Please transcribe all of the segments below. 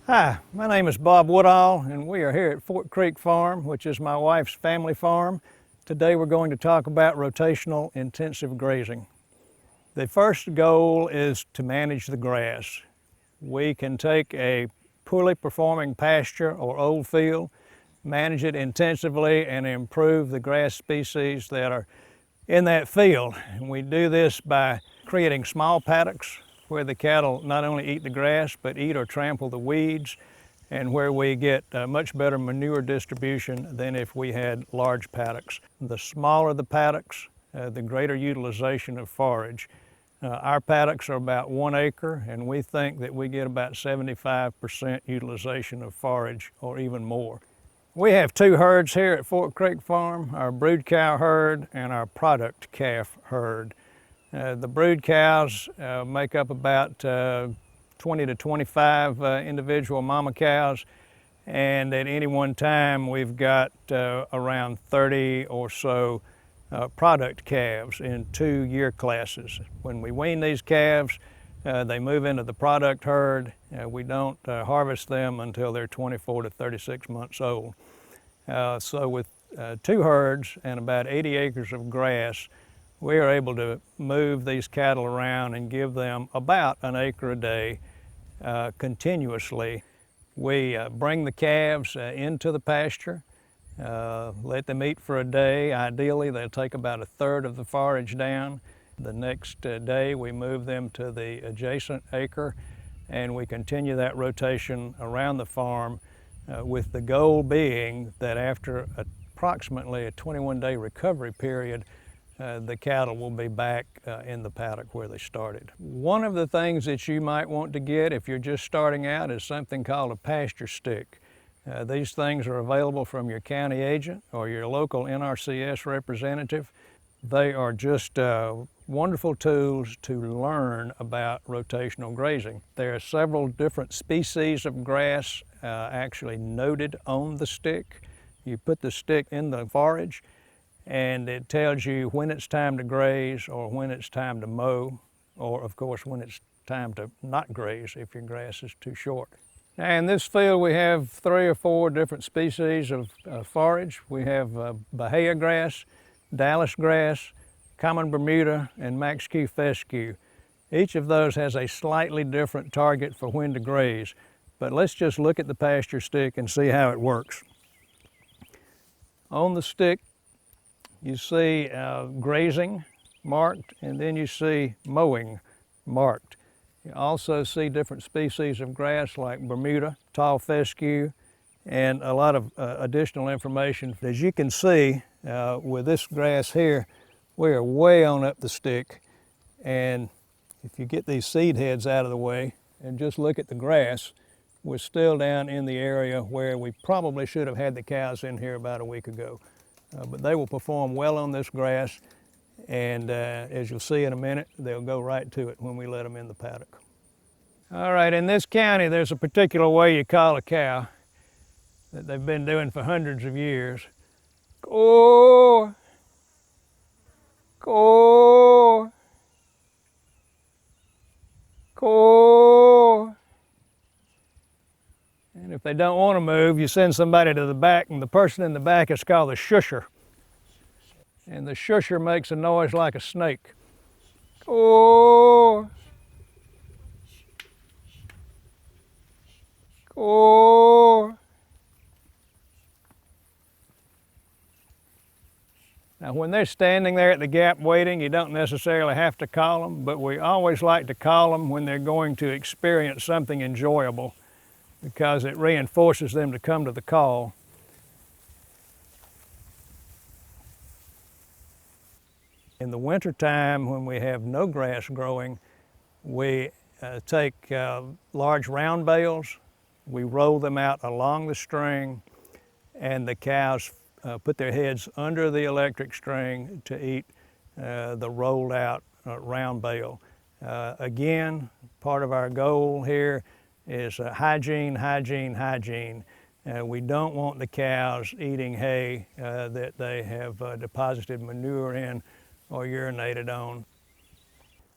Hi, my name is Bob Woodall, and we are here at Fort Creek Farm, which is my wife's family farm. Today we're going to talk about rotational intensive grazing. The first goal is to manage the grass. We can take a poorly performing pasture or old field, manage it intensively, and improve the grass species that are in that field. And we do this by creating small paddocks where the cattle not only eat the grass, but eat or trample the weeds, and where we get much better manure distribution than if we had large paddocks. The smaller the paddocks, the greater utilization of forage. Our paddocks are about 1 acre, and we think that we get about 75% utilization of forage or even more. We have 2 herds here at Fort Creek Farm, our brood cow herd and our product calf herd. The brood cows make up about 20 to 25 individual mama cows, and at any one time we've got around 30 or so product calves in 2 year classes. When we wean these calves, they move into the product herd. We don't harvest them until they're 24 to 36 months old. So with 2 herds and about 80 acres of grass, we are able to move these cattle around and give them about 1 acre a day continuously. We bring the calves into the pasture, let them eat for a day. Ideally, they'll take about 1/3 of the forage down. The next day, we move them to the adjacent acre, and we continue that rotation around the farm with the goal being that after approximately a 21-day recovery period, the cattle will be back in the paddock where they started. One of the things that you might want to get if you're just starting out is something called a pasture stick. These things are available from your county agent or your local NRCS representative. They are just wonderful tools to learn about rotational grazing. There are several different species of grass actually noted on the stick. You put the stick in the forage, and it tells you when it's time to graze or when it's time to mow, or of course when it's time to not graze if your grass is too short. Now in this field we have 3 or 4 different species of forage. We have Bahia grass, Dallas grass, common Bermuda, and Max-Q fescue. Each of those has a slightly different target for when to graze, but let's just look at the pasture stick and see how it works. On the stick you see grazing marked, and then you see mowing marked. You also see different species of grass like Bermuda, tall fescue, and a lot of additional information. As you can see with this grass here, we are way on up the stick, and if you get these seed heads out of the way and just look at the grass, we're still down in the area where we probably should have had the cows in here about a week ago. But they will perform well on this grass, and as you'll see in a minute, they'll go right to it when we let them in the paddock. All right, in this county there's a particular way you call a cow that they've been doing for hundreds of years. Caw, caw, caw. And if they don't want to move, you send somebody to the back, and the person in the back is called the shusher. And the shusher makes a noise like a snake. Caw, caw. Now when they're standing there at the gap waiting, you don't necessarily have to call them, but we always like to call them when they're going to experience something enjoyable, because it reinforces them to come to the call. In the wintertime, when we have no grass growing, we take large round bales, we roll them out along the string, and the cows put their heads under the electric string to eat the rolled out round bale. Again, part of our goal here is hygiene, hygiene, hygiene. We don't want the cows eating hay that they have deposited manure in or urinated on.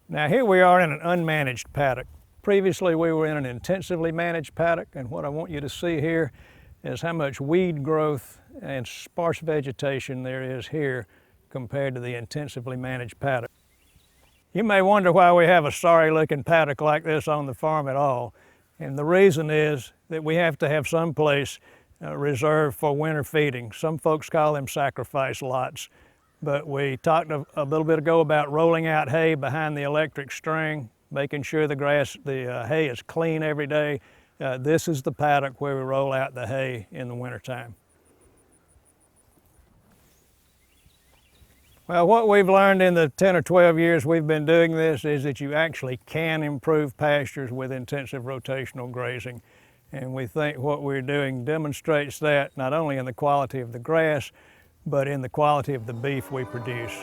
Now here we are in an unmanaged paddock. Previously we were in an intensively managed paddock, and what I want you to see here is how much weed growth and sparse vegetation there is here compared to the intensively managed paddock. You may wonder why we have a sorry looking paddock like this on the farm at all, and the reason is that we have to have some place reserved for winter feeding. Some folks call them sacrifice lots, but we talked a little bit ago about rolling out hay behind the electric string, making sure the hay is clean every day. This is the paddock where we roll out the hay in the wintertime. Well, what we've learned in the 10 or 12 years we've been doing this is that you actually can improve pastures with intensive rotational grazing. And we think what we're doing demonstrates that not only in the quality of the grass, but in the quality of the beef we produce.